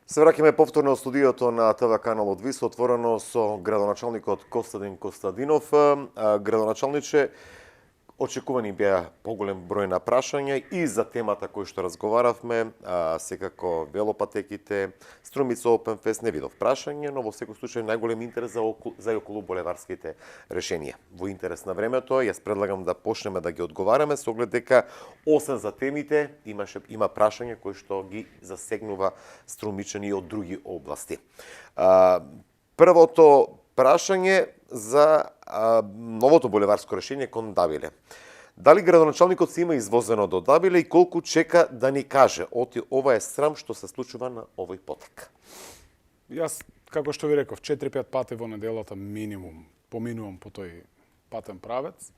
Се враќаме повторно од студиото на ТВ каналот ВИС, отворено со градоначалникот Костадин Костадинов. Градоначалниче, очекувани беа поголем број на прашања и за темата кој што разговаравме, секако велопатеките, Струмица Open Fest, не видов прашање, но во секој случај најголем интерес за и околу булеварските решенија. Во интерес на времето, јас предлагам да почнеме да ги одговараме со оглед дека освен за темите има прашање кои што ги засегнува струмичани од други области. Првото прашање за новото булеварско решение кон Дабиле. Дали градоначалникот се има извозено до Дабиле и колку чека да ни каже? Ова е срам што се случува на овој потек. Јас, како што ви реков, 4-5 пати во неделата минимум поминувам по тој патен правец.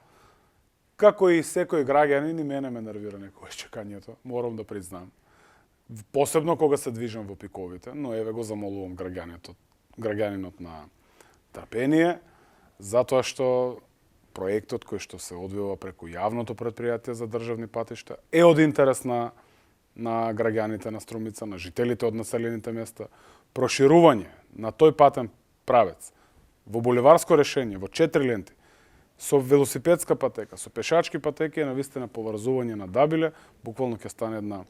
Како и секој граѓанин, и мене ме нервира некој чекањето, морам да признам. Посебно кога се движам во пиковите, но еве го замолувам граѓанинот на трпение, затоа што проектот кој што се одвива преку јавното претпријатие за државни патишта е од интерес на граѓаните на Струмица, на жителите од населените места. Проширување на тој патен правец во булеварско решение, во 4 ленти, со велосипедска патека, со пешачки патеки е навистина поврзување на Дабиле, буквално ќе стане една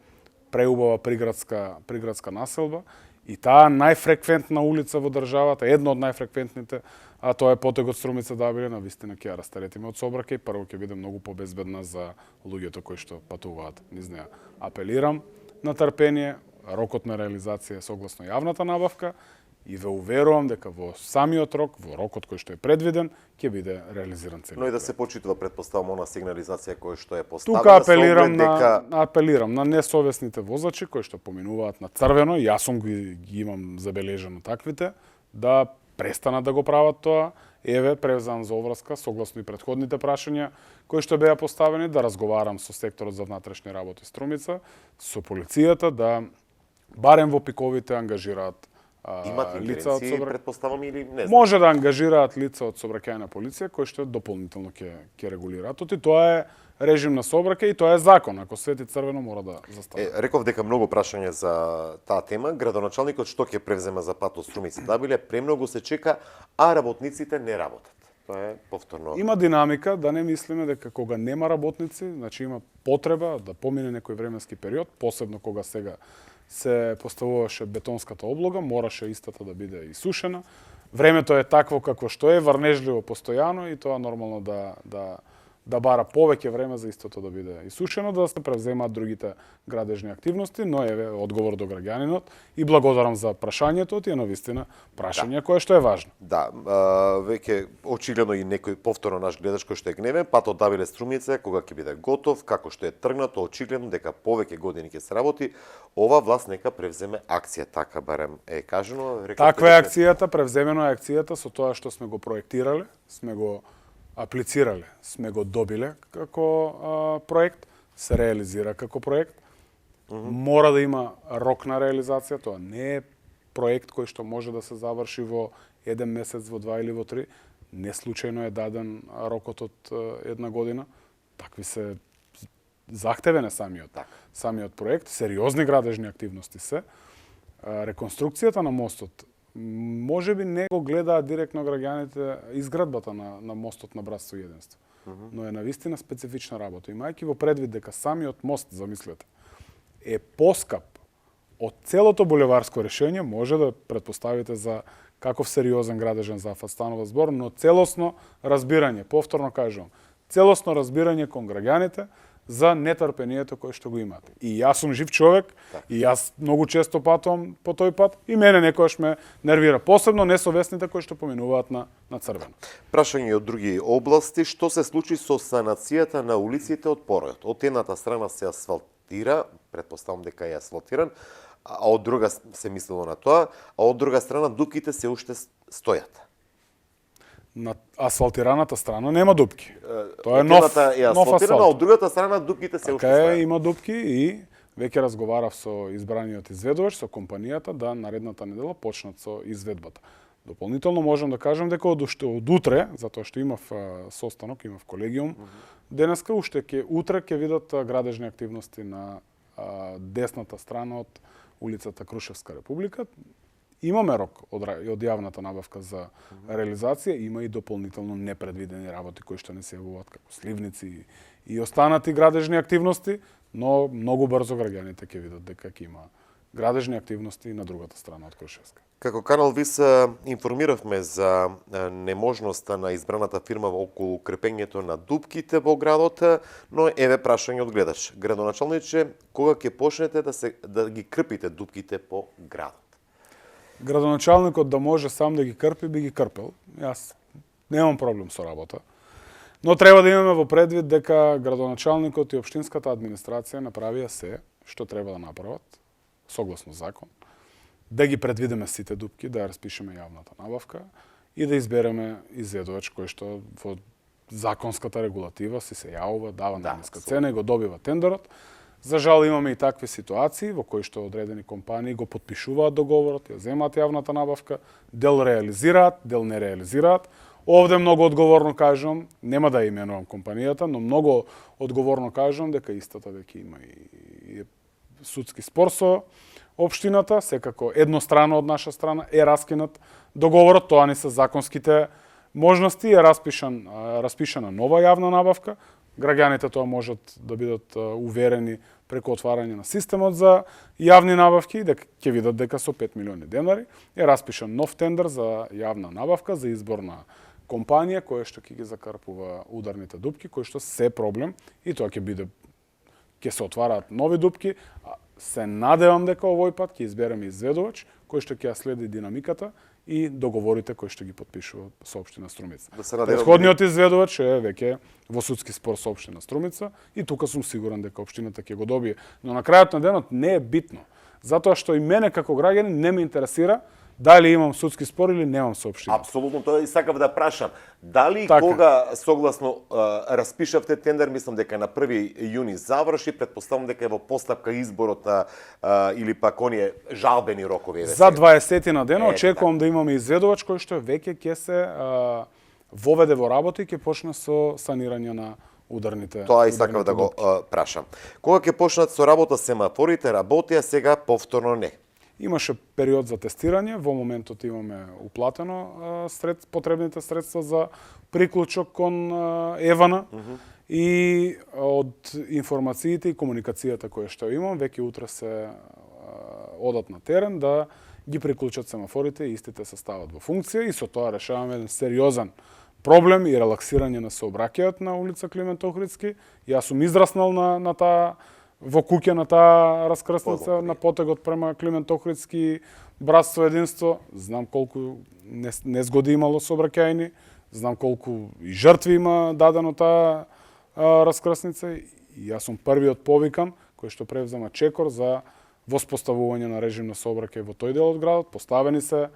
преубава приградска населба. И таа најфреквентна улица во државата, една од најфреквентните, а тоа е потегот Струмица Дабиле, навистина ќе ја растаретиме од сообраќај, прво ќе биде многу побезбедна за луѓето кои што патуваат низ неа. Апелирам на трпение, рокот на реализација е согласно јавната набавка и ве уверувам дека во самиот рок, во рокот кој што е предвиден, ќе биде реализиран целиот. Но и да се почитува предпоставам она сигнализација која што е поставена. Тука апелирам на несовесните возачи кои што поминуваат на црвено, јас сум ги имам забележано таквите, да престанат да го прават тоа. Еве, превземам за оврска, согласно и претходните прашања кои што беа поставени, да разговарам со секторот за внатрешни работи Струмица, со полицијата, да барем во пиковите ангажираат имат ингеренции, предпоставам, или не знам? Може да ангажираат лица од сообраќајна полиција кои што дополнително ќе регулираат. Тоа е режим на сообраќај и тоа е закон. Ако свети црвено мора да застане. Реков дека многу прашања за таа тема. Градоначалникот што ќе превзема за патот Струмица Дабиле, премногу се чека, а работниците не работат. Тоа е повторно. Има динамика, да не мислиме дека кога нема работници, значи има потреба да помине некој временски период, посебно кога сега се поставуваше бетонската облога, мораше истата да биде исушена. Времето е такво какво што е, врнежливо постојано и тоа нормално да бара повеќе време за истото да биде исушено, да се превземаат другите градежни активности, но еве одговор до граѓанинот и благодарам за прашањето, ти е навистина прашање кое што е важно. Да, веќе очигледно и некој повторно наш гледач кој што е гневен, патот Дабиле Струмица кога ќе биде готов, како што е тргнато, очигледно дека повеќе години ќе се работи, ова власт нека превземе акција, така барем е кажано. Таква е акцијата, превземено е акцијата со тоа што сме го проектирале, сме го аплицирале, сме го добиле како проект, се реализира како проект. Мора да има рок на реализација, тоа не е проект кој што може да се заврши во 1 месец, во 2 или во 3. Не случајно е даден рокот од 1 година. Такви се захтевен е самиот проект, сериозни градежни активности се. Реконструкцијата на мостот може би не го гледаат директно граѓаните изградбата на мостот на братство и единство. Но е навистина специфична работа. Имајќи во предвид дека самиот мост, замислете, е поскап од целото булеварско решение, може да предпоставите за каков сериозен градежен зафат станува збор, но целосно разбирање, повторно кажувам, целосно разбирање кон граѓаните за нетрпението кое што го имаат. И јас сум жив човек, и јас многу често патувам по тој пат, и мене некојаш ме нервира, посебно несовесните кои што поминуваат на црвено. Прашање од други области, што се случи со санацијата на улиците од поројот? Од едната страна се асфалтира, предпоставам дека е асфалтиран, а од друга се мислело на тоа, а од друга страна дупките се уште стојат. На асфалтираната страна нема дупки. Тоа е нов асфалт. Од другата страна дупките се уште стојат. Има дупки и веќе разговарав со избраниот изведувач, со компанијата, да наредната недела почнат со изведбата. Дополнително можам да кажам дека од утре, затоа што имав состанок, имав колегиум, денеска утре ќе видат градежни активности на десната страна улицата Крушевска република. Имаме рок од јавната набавка за реализација, има и дополнително непредвидени работи кои што не се јавуваат како сливници и останати градежни активности, но многу брзо граѓаните ќе видат дека ќе има градежни активности на другата страна од Крушевска. Како Канал Вис информиравме за неможноста на избраната фирма околу крепењето на дупките во градот, но еве прашање од гледач. Градоначалниче, кога ќе почнете да ги крпите дупките по градот? Градоначалникот да може сам да ги крпи, би ги крпел. Јас немам проблем со работа. Но треба да имаме во предвид дека градоначалникот и општинската администрација направија се што треба да направат, согласно закон, да ги предвидиме сите дупки, да ја распишеме јавната набавка и да избереме изведувач кој што во законската регулатива си се јавува, дава најниска цена и го добива тендерот. За жал имаме и такви ситуации во кои што одредени компании го потпишуваат договорот, ја земаат јавната набавка, дел реализираат, дел не реализираат. Овде многу одговорно кажам, нема да именувам компанијата, но многу одговорно кажам дека истата веќе има и судски спор со општината, секако еднострано од наша страна е раскинат договорот, тоа не се законските можности, е распишана нова јавна набавка. Граѓаните тоа можат да бидат уверени преку отварање на системот за јавни набавки, дека ќе видат дека со 5 милиони денари е распишан нов тендер за јавна набавка за избор на компанија која што ќе ги закрпува ударните дупки, кои што се проблем и тоа ќе се отвараат нови дупки. Се надевам дека овој пат ќе избереме изведувач кој што ќе ја следи динамиката и договорите кои што ги потпишува со општина Струмица. Претходниот изведувач е веќе во судски спор со општина Струмица и тука сум сигурен дека општината ќе го добие. Но на крајот на денот не е битно, затоа што и мене како граѓанин не ме интересира дали имам судски спор или немам со општината. Апсолутно, тоа и сакав да прашам. Дали кога согласно распишавте тендер, мислам дека на 1 јуни заврши, претпоставам дека е во постапка изборот или пак оние жалбени рокови. За 20 на дена очекувам да имаме изведувач кој што веќе ќе се воведе во работа и ќе почне со санирање на ударните. Тоа и сакав да го прашам. Кога ќе почнат со работа семафорите, работеа, сега повторно не? Имаше период за тестирање, во моментот имаме уплатено потребните средства за приклучок кон Евана и од информациите и комуникацијата која што имам, веќе утре се одат на терен да ги приклучат семафорите и истите се стават во функција и со тоа решаваме еден сериозен проблем и релаксирање на сообраќајот на улица Климент Охридски. Јас сум израснал на таа во куќа на таа раскрсница на потегот према Климент Охридски, братство, единство. Знам колку незгоди имало сообраќајни, знам колку и жртви има дадено таа раскрсница и јас сум првиот повикан кој што превзема чекор за воспоставување на режим на сообраќај во тој дел од градот. Поставени се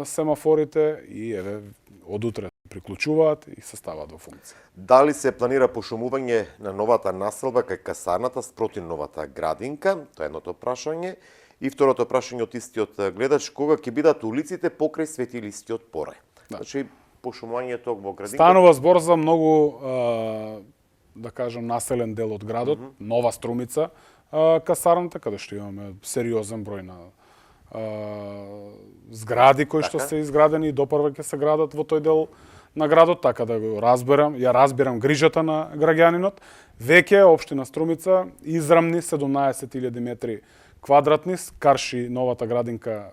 семафорите и еве од утре приклучуваат и се ставаат во функција. Дали се планира пошумување на новата населба кај касарната спроти новата градинка? Тоа е едното прашање. И второто прашање од истиот гледач, кога ќе бидат улиците покрај светилистиот Порај? Значи, пошумувањето во градинка... Станува збор за многу, да кажам, населен дел од градот, Нова Струмица, касарната, каде што имаме сериозен број на згради кои што се изградени и допрва ќе се градат во тој дел на градот, така да го разберам, ја разбирам грижата на граѓанинот. Веќе општина Струмица израмни 17.000 метри квадратни, карши новата градинка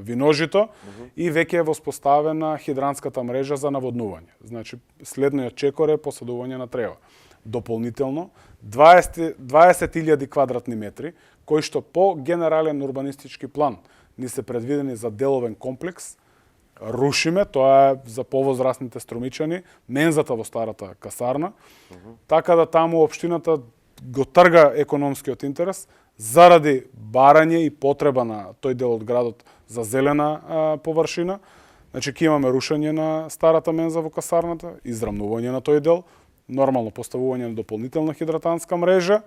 Виножито и веќе е воспоставена хидранската мрежа за наводнување. Значи, следниот чекор е посадување на трева. Дополнително, 20.000 квадратни метри, кои што по генерален урбанистички план ни се предвидени за деловен комплекс, рушиме, тоа е за повозрастните струмичани, мензата во старата касарна, така да таму општината го трга економскиот интерес заради барање и потреба на тој дел од градот за зелена површина. Значи, ќе имаме рушење на старата менза во касарната, израмнување на тој дел, нормално поставување на дополнителна хидратанска мрежа,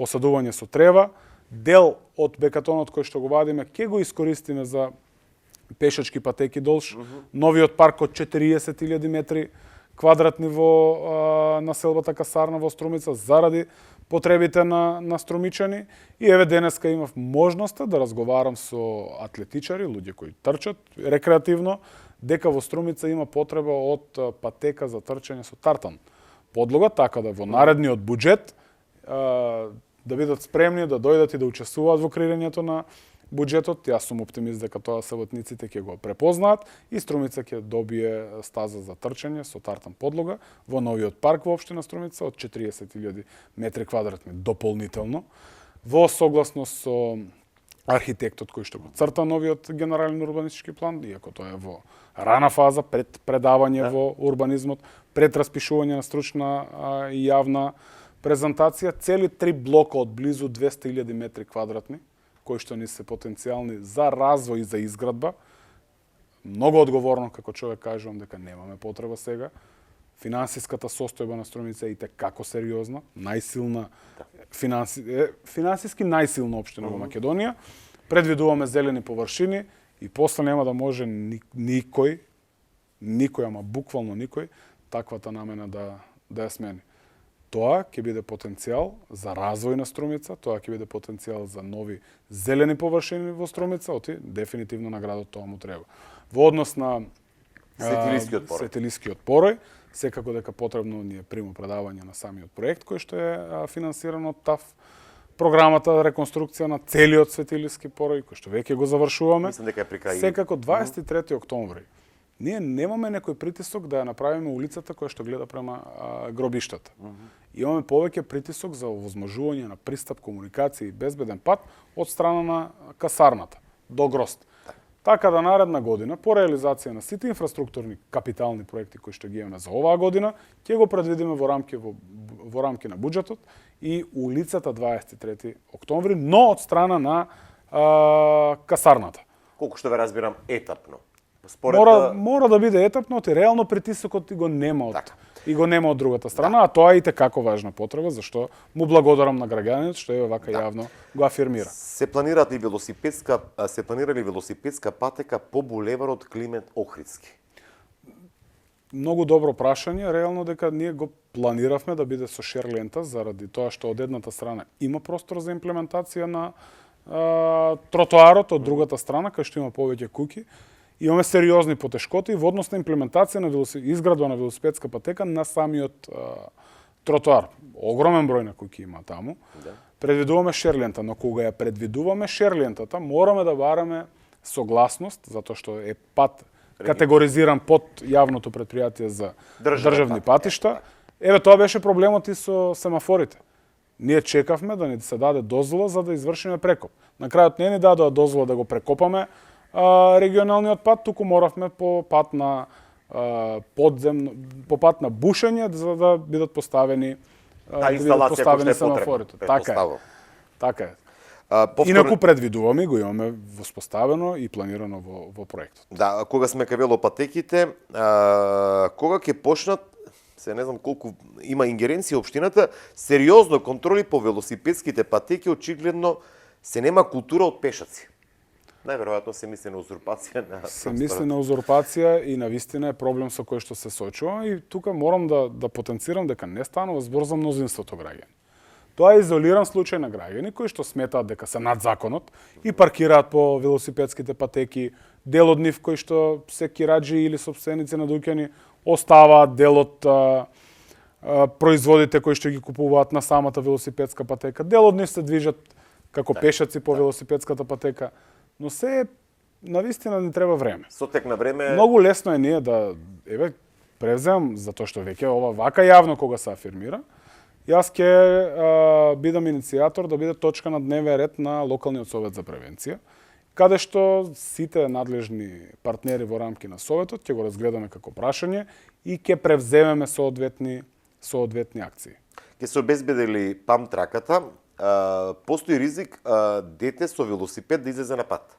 посадување со трева, дел од бекатонот кој што го вадиме ќе го искористиме за пешачки патеки долж, новиот парк од 40.000 метри квадратни во населбата Касарна во Струмица заради потребите на струмичани и еве денеска имав можноста да разговарам со атлетичари, луѓе кои трчат рекреативно, дека во Струмица има потреба од патека за трчање со тартан подлога, така да во наредниот буџет да бидат спремни да дојдат и да учествуваат во креирањето на буџетот. Јас сум оптимист дека тоа саботниците ќе го препознаат и Струмица ќе добие стаза за трчање со тартан подлога во новиот парк во општина Струмица од 40.000 метри квадратни дополнително, во согласност со архитектот кој што го црта новиот генерален урбанистички план, иако тоа е во рана фаза, пред предавање во урбанизмот, пред распишување на стручна и јавна презентација, цели 3 блока од близу 200.000 метри квадратни, кои што ни се потенцијални за развој и за изградба. Многу одговорно, како човек, кажувам дека немаме потреба сега. Финансиската состојба на Струмица е и како сериозна, најсилна, финансиски најсилна општина во Македонија. Предвидуваме зелени површини и после нема да може никој, ама буквално никој, таквата намена да ја смени. Тоа ќе биде потенцијал за развој на Струмица, тоа ќе биде потенцијал за нови зелени површини во Струмица, дефинитивно на градот тоа му треба. Во однос на светилискиот порој, секако дека потребно ни е примо предавање на самиот проект кој што е финансиран од ТАФ, програмата реконструкција на целиот светилиски порој кој што веќе го завршуваме. Мислам дека е при крај. Секако 23 октомври. Ние немаме некој притисок да ја направиме улицата која што гледа према гробиштата. Имаме повеќе притисок за овозможување на пристап, комуникација и безбеден пат од страна на касарната до Грост. Така да наредна година, по реализација на сите инфраструктурни капитални проекти кои што ги имаме за оваа година, ќе го предвидиме во рамки на буџетот и улицата 23 октомври, но од страна на касарната. Колку што ве разбирам, етапно. Мора да биде етапно, и реално притисокот го нема од другата страна, а тоа е и како важна потреба, зашто му благодарам на граѓаните што е вака јавно го афирмира. Се планира ли велосипедска патека по булеварот Климент Охридски? Многу добро прашање, реално дека ние го планиравме да биде со шер лента заради тоа што од едната страна има простор за имплементација на тротоарот, од другата страна кај што има повеќе куќи. Имаме сериозни потешкоти во однос на имплементација на изградба на велосипедска патека на самиот тротоар. Огромен број на куќи има таму. Предвидуваме шерлента, но кога ја предвидуваме шерлентата, мораме да бараме согласност, затоа што е пат категоризиран под јавното претпријатие за државни патишта. Еве тоа беше проблемот и со семафорите. Ние чекавме да ни се даде дозвола за да извршиме прекоп. На крајот не ни дадоа дозвола да го прекопаме регионалниот пат, туку моравме по пат на бушење за да бидат поставени семафорите. Така е. Инаку предвидуваме, го имаме воспоставено и планирано во проектот. Да, кога сме кај велопатеките, кога ќе почнат, се не знам колку има ингеренција општината, сериозно контроли по велосипедските патеки, очигледно се нема култура од пешаци. Најверојатно се мисли на узурпација на Се мисли на узурпација и навистина е проблем со кој што се соочува и тука морам да потенцирам дека не станува збор за мнозинството граѓани. Тоа е изолиран случај на граѓани кои што сметаат дека се над законот и паркираат по велосипедските патеки, дел од нив кои што се кираџи или сопственици на дуќани оставаат дел од производите кои што ги купуваат на самата велосипедска патека, дел од нив се движат како пешаци по велосипедската патека. Но се навистина ни треба време. Со тек на време многу лесно е ние да превземам затоа што веќе ова вака јавно кога се афирмира. Јас ќе бидам иницијатор да биде точка на дневен ред на локалниот совет за превенција, каде што сите надлежни партнери во рамки на советот ќе го разгледаме како прашање и ќе превземеме соодветни акции. Ќе се обезбедели пам траката. Постои ризик дете со велосипед да излезе на пат?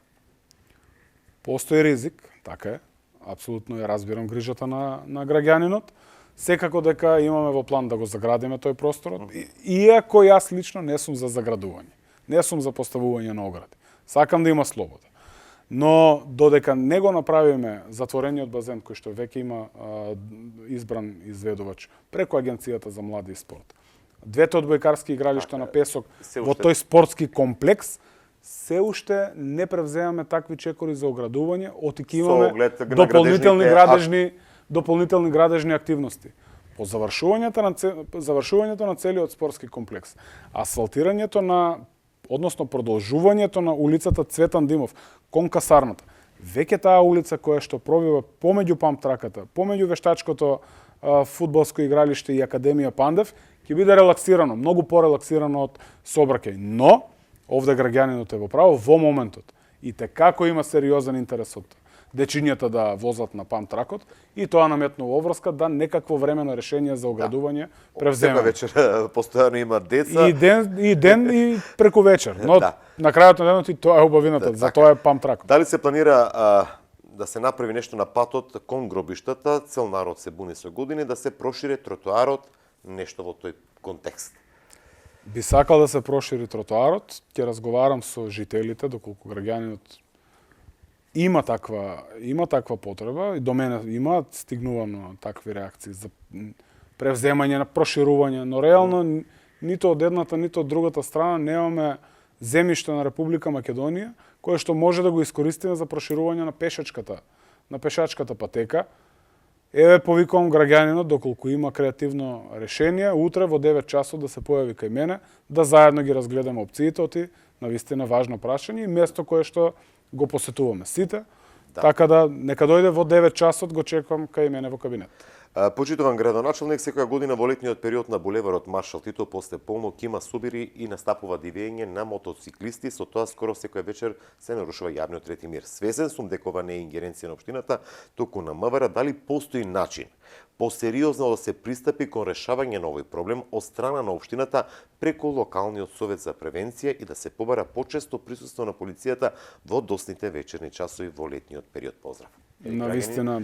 Постои ризик, така е. Апсолутно ја разбирам грижата на граѓанинот. Секако дека имаме во план да го заградиме тој просторот, иако јас лично не сум за заградување. Не сум за поставување на огради. Сакам да има слобода. Но додека не го направиме затворениот базен кој што веќе има избран изведувач преку Агенцијата за млади и спорт, двете одбојкарски игралишта на песок се во уште- тој спортски комплекс, се уште не превземаме такви чекори за оградување, оти ки имаме оглед на дополнителни градежните дополнителни градежни активности. По завршувањето на целиот спортски комплекс, асфалтирањето на, односно продолжувањето на улицата Цветан Димов кон касарната, веќе таа улица која што пробива помеѓу памтраката, помеѓу вештачкото фудбалско игралиште и Академија Пандев, ќе биде релаксирано, многу порелаксирано од сообраќај. Но, овде граѓанинот е во право, во моментот, и те како има сериозен интерес од дечињата да возат на памтракот, и тоа наметнува обврска да некакво времено решение за оградување превземе. Секоја вечер постојано има деца. И ден и преку вечер. Но Да. на крајот на денот и тоа е убавината, за тоа е памтракот. Дали се планира да се направи нешто на патот кон гробиштата, цел народ се буни со години, да се прошири тротоарот, нешто во тој контекст? Би сакал да се прошири тротоарот, ќе разговарам со жителите доколку граѓанинот има таква потреба и до мене имаат стигнувано такви реакции за превземање на проширување, но реално нито од едната, нито од другата страна немаме земјиште на Република Македонија кое што може да го искористиме за проширување на пешачката патека. Еве повикувам граѓанинот доколку има креативно решение, утре во 9 часот да се појави кај мене, да заедно ги разгледаме опциите, оти навистина важно прашање и место кое што го посетуваме сите. Да. Така да нека дојде во 9 часот, го чекам кај мене во кабинет. Почитуван градоначалник, секоја година во летниот период на булеварот Маршал Тито после полнок има собири и настапува дивење на мотоциклисти, со тоа скоро секој вечер се нарушува јавниот ред и мир. Свесен сум дека ова не е ингеренција на општината, туку на МВР, дали постои начин посериозно да се пристапи кон решавање на овој проблем од страна на општината преку локалниот совет за превенција и да се побара почесто присуство на полицијата во досните вечерни часови во летниот период. Поздрав. Навистина,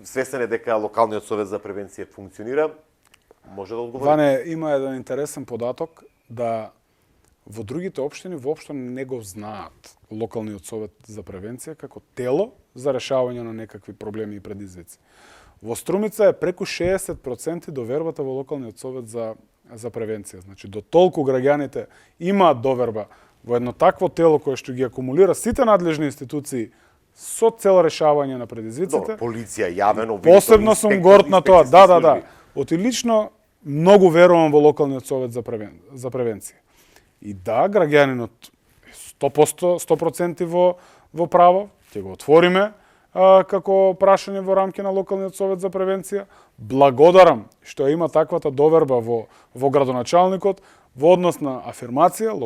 Свесен е дека локалниот совет за превенција функционира. Може да одговори? Ване, има еден интересен податок да во другите општини воопшто не го знаат локалниот совет за превенција како тело за решавање на некакви проблеми и предизвици. Во Струмица е преку 60% довербата во локалниот совет за превенција. Значи, до толку граѓаните имаат доверба во едно такво тело кое што ги акумулира сите надлежни институции со цел решавање на предизвиците. Добро, полиција, јавено, Посебно сум горд на тоа. Да. Оти лично многу верувам во локалниот совет за превенција. И да, граѓанинот 100% во право, ќе го отвориме како прашање во рамки на локалниот совет за превенција. Благодарам што има таквата доверба во градоначалникот во однос на афирмација,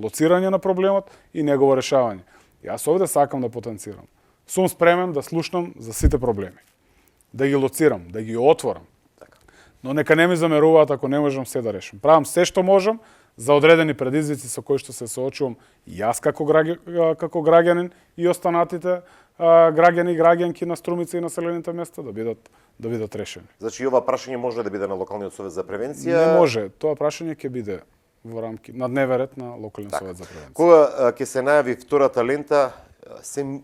лоцирање на проблемот и негово решавање. Јас овде сакам да потенцирам. Сум спремен да слушнам за сите проблеми. Да ги лоцирам, да ги отворам. Но нека не ми замеруваат ако не можам се да решам. Правам се што можам за одредени предизвици со кои што се соочувам јас како граѓанин и останатите граѓани и граѓанки на Струмица и населените места да бидат решени. Значи ова прашање може да биде на локалниот совет за превенција? Не може, тоа прашање ќе биде во рамки на дневен ред на локалниот совет за превенција. Кога ќе се најави втората лента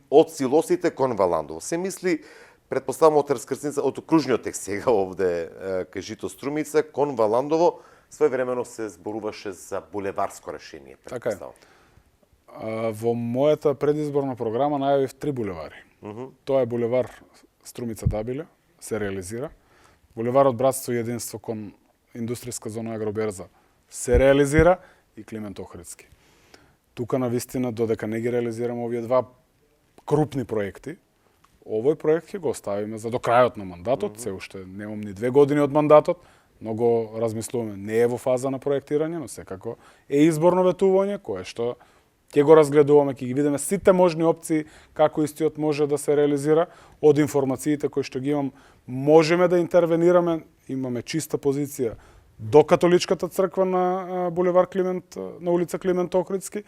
од Силосите кон Валандово? Се мисли, претпоставам од раскрсница, од окружниот текст сега овде кај Жито Струмица кон Валандово, своевремено се зборуваше за булеварско решение. Така е. Во мојата предизборна програма најавив 3 булевари. Тоа е булевар Струмица Табиле, се реализира. Булеварот Братство и единство кон индустријска зона Агроберза се реализира и Климент Охридски. Тука на вистина, додека не ги реализираме овие два крупни проекти, овој проект ќе го оставиме за до крајот на мандатот, се уште немам ни 2 години од мандатот, но го размислуваме. Не е во фаза на проектирање, но секако е изборно ветување, кое што ќе го разгледуваме, ќе ги видиме сите можни опции како истиот може да се реализира. Од информациите кои што ги имам, можеме да интервенираме, имаме чиста позиција до католичката црква на булевар Климент, на улица Климент Охридски.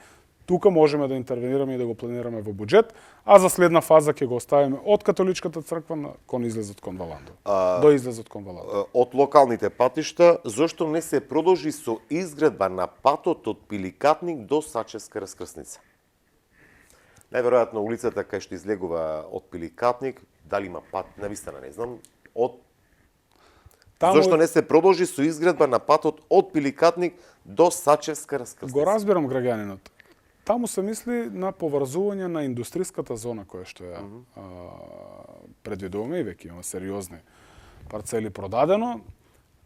Тука можеме да интервенираме и да го планираме во буџет, а за следна фаза ќе го оставиме од католичката црква кон излезот кон Валандово. До излезот кон Валандово. Од локалните патишта, зошто не се продолжи со изградба на патот од Пиликатник до Сачевска раскрсница? Најверојатно улицата кај што излегува од Пиликатник, дали има пат, навистина не знам, од Зошто не се продолжи со изградба на патот од Пиликатник до Сачевска раскрсница? Го разбирам граѓанинот. Таму се мисли на поврзување на индустриската зона која што ја предвидуваме и веќе имаме сериозни парцели продадено,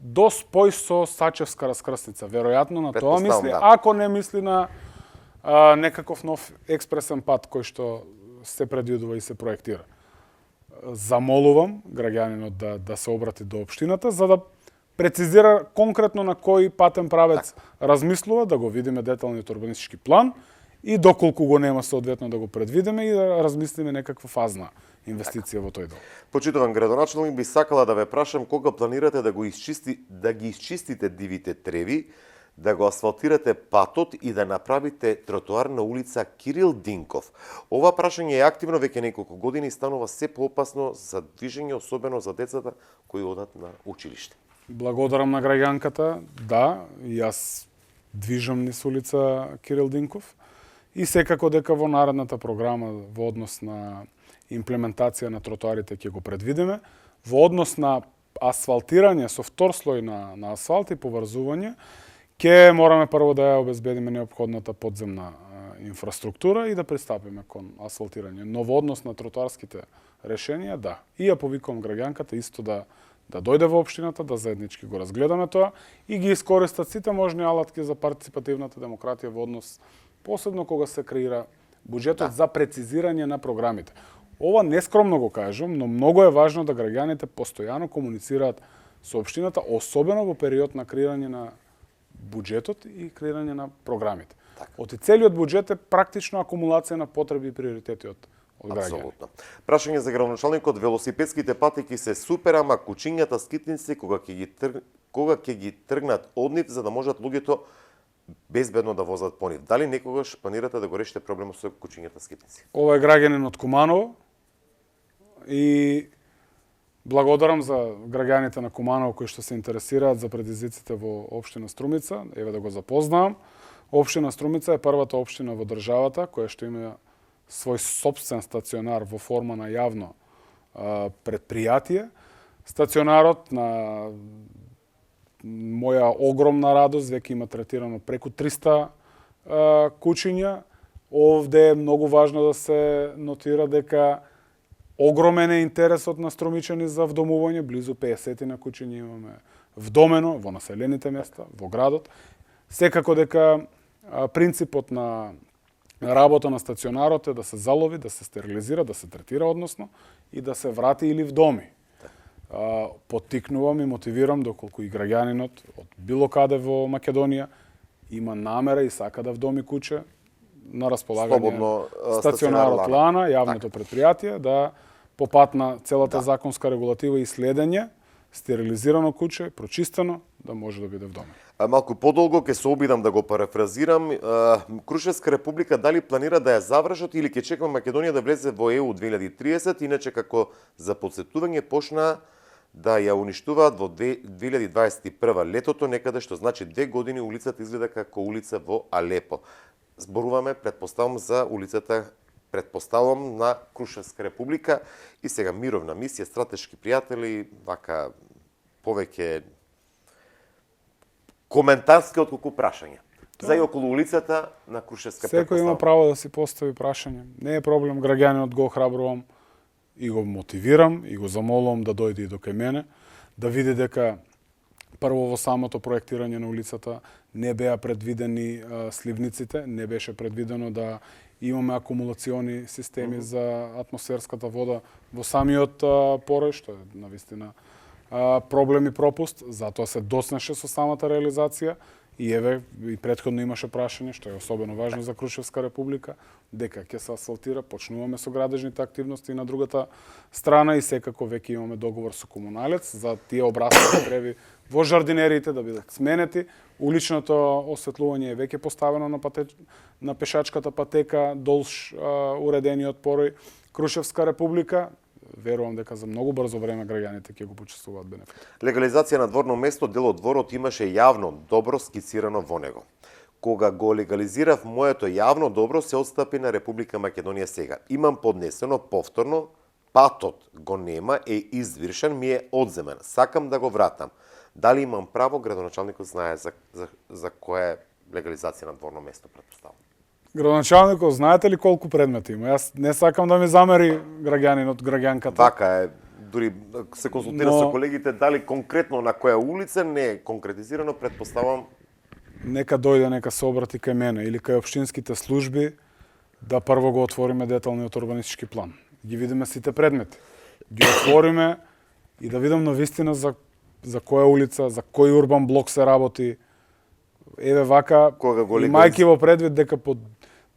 до спој со Сачевска раскрсница. Веројатно на тоа мисли, да. ако не мисли на некаков нов експресен пат кој што се предвидува и се проектира. Замолувам граѓанинот да се обрати до општината за да прецизира конкретно на кој патен правец размислува, да го видиме деталниот урбанистички план и доколку го нема соодветно да го предвидиме и да размислиме некаква фазна инвестиција во тој дел. Почитуван градоначалник, би сакала да ве прашам кога планирате да ги изчистите дивите треви, да го асфалтирате патот и да направите тротоар на улица Кирил Динков. Ова прашање е активно веќе неколку години и станува се поопасно за движење, особено за децата кои одат на училиште. Благодарам на граѓанката. Да, јас движам низ улица Кирил Динков и секако дека во наредната програма во однос на имплементација на тротоарите ќе го предвидиме, во однос на асфалтирање со втор слој на асфалт и поврзување, ќе мораме прво да ја обезбедиме неопходната подземна инфраструктура и да пристапиме кон асфалтирање. Но во однос на тротоарските решенија, да. И ја повикувам граѓанката исто да дојде во општината, да заеднички го разгледаме тоа и ги искористат сите можни алатки за партиципативната демократија во однос, посебно кога се креира буџетот за прецизирање на програмите. Ова нескромно го кажам, но многу е важно да граѓаните постојано комуницираат со општината, особено во период на креирање на буџетот и креирање на програмите. Оти целиот буџет е практично акумулација на потреби и приоритети од граѓани. Апсолутно. Прашање за градоначалникот: велосипедските патеки се супер, ама кучињата скитници кога ќе ги тргнат од нив за да можат луѓето безбедно да возат по нив. Дали некогаш планирате да го решите проблемот со кучињата скитници? Ова е граѓанин од Куманово и благодарам за граѓаните на Куманово кои што се интересираат за предизвиците во општина Струмица. Еве да го запознавам. Општина Струмица е првата општина во државата која што има свој сопствен стационар во форма на јавно предпријатие. Стационарот на моја огромна радост веќе има третирано преку 300 кучиња. Овде е многу важно да се нотира дека огромен е интересот на струмичани за вдомување, близу 50 на кучиња имаме вдомено во населените места, во градот. Секако дека принципот на работа на стационарот е да се залови, да се стерилизира, да се третира односно и да се врати или вдоми. Поттикнувам и мотивирам доколку и граѓанинот од било каде во Македонија има намера и сака да вдоми куќе на располагање стационарот Лана, јавното предпријатие, да по пат на целата законска регулатива и следење, стерилизирано куќе, прочистено, да може да биде вдоме. Малку подолго ќе се обидам да го парафразирам. Крушевска република дали планира да ја завршат или ќе чекаме Македонија да влезе во ЕУ 2030, иначе како за подсетување почна да ја уништуваат во 2021 летото некаде, што значи 2 години улицата изгледа како улица во Алепо. Зборуваме, предпоставам, за улицата, предпоставам, на Крушевска република и сега мировна мисија, стратешки пријатели, вака повеќе коментарски отколку прашање. За и околу улицата на Крушевска Секој има право да си постави прашање. Не е проблем, граѓанинот го охрабрувам и го мотивирам и го замолувам да дојде и до кај мене, да види дека прво во самото проектирање на улицата не беа предвидени сливниците, не беше предвидено да имаме акумулациони системи за атмосферската вода во самиот порој, што е навистина проблем и пропуст, затоа се доснеше со самата реализација и еве и претходно имаше прашање, што е особено важно за Крушевска република, дека ќе се асфалтира, почнуваме со градежните активности на другата страна и секако веќе имаме договор со комуналец за тие обрасни треви во жардинериите да бидат сменети. Уличното осветлување е веќе поставено на пешачката патека долж уредениот порој Крушевска република. Верувам дека за многу брзо време граѓаните ќе го почувствуваат бенефит. Легализација на дворно место, дел од дворот имаше јавно добро скицирано во него. Кога го легализирав моето јавно добро, се отстапи на Република Македонија сега. Имам поднесено повторно патот го нема, е извршен, ми е одземен. Сакам да го вратам. Дали имам право? Градоначалникот знае за која легализација на дворно место, претпоставам. Градоначалникот, знаете ли колку предмети има? Јас не сакам да ми замери граѓанинот, граѓанката. Вака е, дури се консултира со колегите, дали конкретно на која улица не е конкретизирано, претпоставам. Нека дојде, нека се обрати кај мене или кај општинските служби, да прво го отвориме деталниот урбанистички план. Ги видиме сите предмети. Ги отвориме и да видам навистина за која улица, за кој урбан блок се работи. Еве вака, имајќи во предвид дека по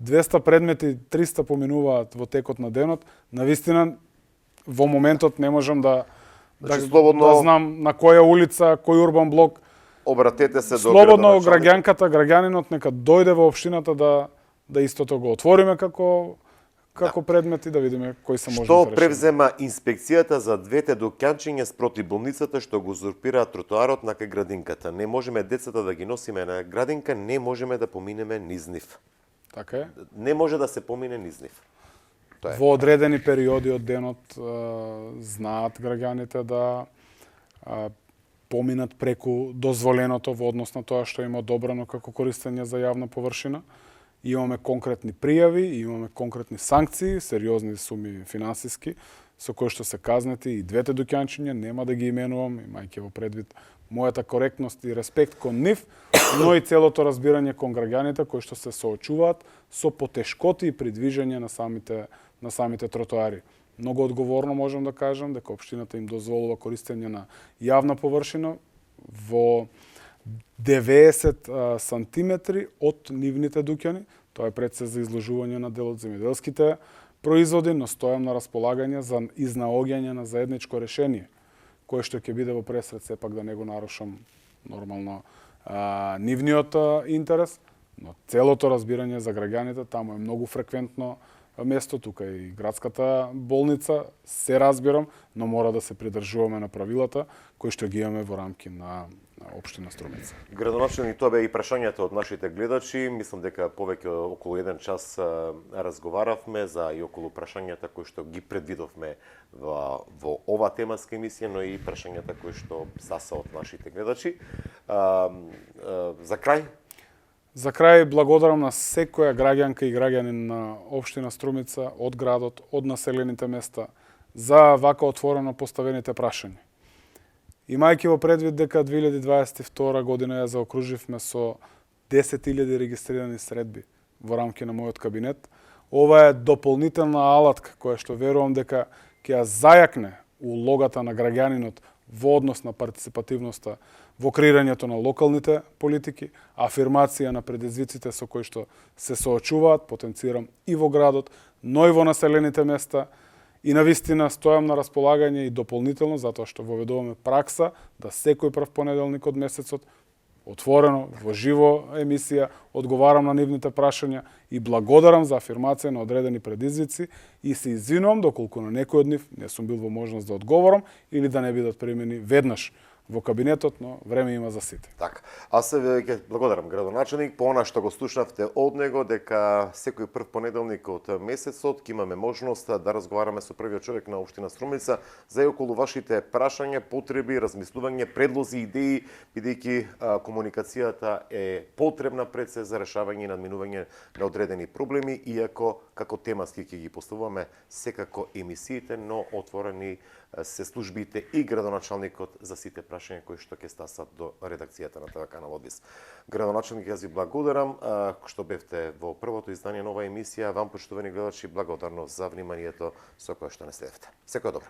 200 предмети, 300 поминуваат во текот на денот, навистина во моментот не можам да знам на која улица, кој урбан блок. Обратете се до слободно граѓанката, граѓанинот нека дојде во општината да истото го отвориме како предмет и да видиме кои се можни решения. Што превзема инспекцијата за двете доканчиња спроти болницата што го узурпираат тротоарот на кај градинката? Не можеме децата да ги носиме на градинка, не можеме да поминеме низ нив. Така е. Не може да се помине низ нив. Во одредени периоди од денот знаат граѓаните да поминат преку дозволеното во однос на тоа што има одобрено како користење за јавна површина. Имаме конкретни пријави, имаме конкретни санкции, сериозни суми финансиски, со кои што се казнети и двете дуќанчиња, нема да ги именувам, имајќи во предвид мојата коректност и респект кон нив, но и целото разбирање кон граѓаните кои што се соочуваат со потешкоти и при движење на самите тротоари. Многу одговорно можам да кажам дека општината им дозволува користење на јавна површина во 90 сантиметри од нивните дуќани. Тоа е пред се за изложување на дел од земјоделските производи, но стојам на располагање за изнаоѓање на заедничко решение, кое што ќе биде во пресред, сепак да не го нарушам нормално нивниот интерес, но целото разбирање за граѓаните таму е многу фреквентно место, тука и градската болница, се разбирам, но мора да се придржуваме на правилата кои што ги имаме во рамки на општина Струмица. Градоначалник, тоа беа и прашањата од нашите гледачи. Мислам дека повеќе околу 1 час разговаравме за и околу прашањата кои што ги предвидовме во ова тематска емисија, но и прашањата кои што саса од нашите гледачи. За крај? За крај благодарам на секоја граѓанка и граѓанин на општина Струмица, од градот, од населените места, за вака отворено поставените прашања. Имајќи во предвид дека 2022 година ја заокруживме со 10.000 регистрирани средби во рамки на мојот кабинет, ова е дополнителна алатка која што верувам дека ќе ја зајакне улогата на граѓанинот во однос на партиципативноста во креирањето на локалните политики, афирмација на предизвиците со кои што се соочуваат, потенцирам и во градот, но и во населените места, и навистина стојам на располагање и дополнително затоа што воведуваме пракса да секој прв понеделник од месецот отворено во живо емисија одговарам на нивните прашања и благодарам за афирмација на одредени предизвици и се извинувам доколку на некој од нив не сум бил во можност да одговорам или да не бидат примени веднаш во кабинетот, но време има за сите. Така. Аз ќе благодарам градоначалник по она што го слушнавте од него, дека секој прв понеделник од месецот ќе имаме можност да разговараме со првиот човек на општина Струмица за и околу вашите прашања, потреби, размислување, предлози, идеи, бидејќи комуникацијата е потребна пред се за решавање и надминување на одредени проблеми, иако како тематски ќе ги поставуваме секако емисиите, но отворени се службите и градоначалникот за сите прашања кои што ќе стасат до редакцијата на ТВ Канал Одвис. Градоначалник, јас ви благодарам што бевте во првото издание на оваа емисија. Вам, почитувани гледачи, благодарност за вниманието со кое што не следевте. Секој добро.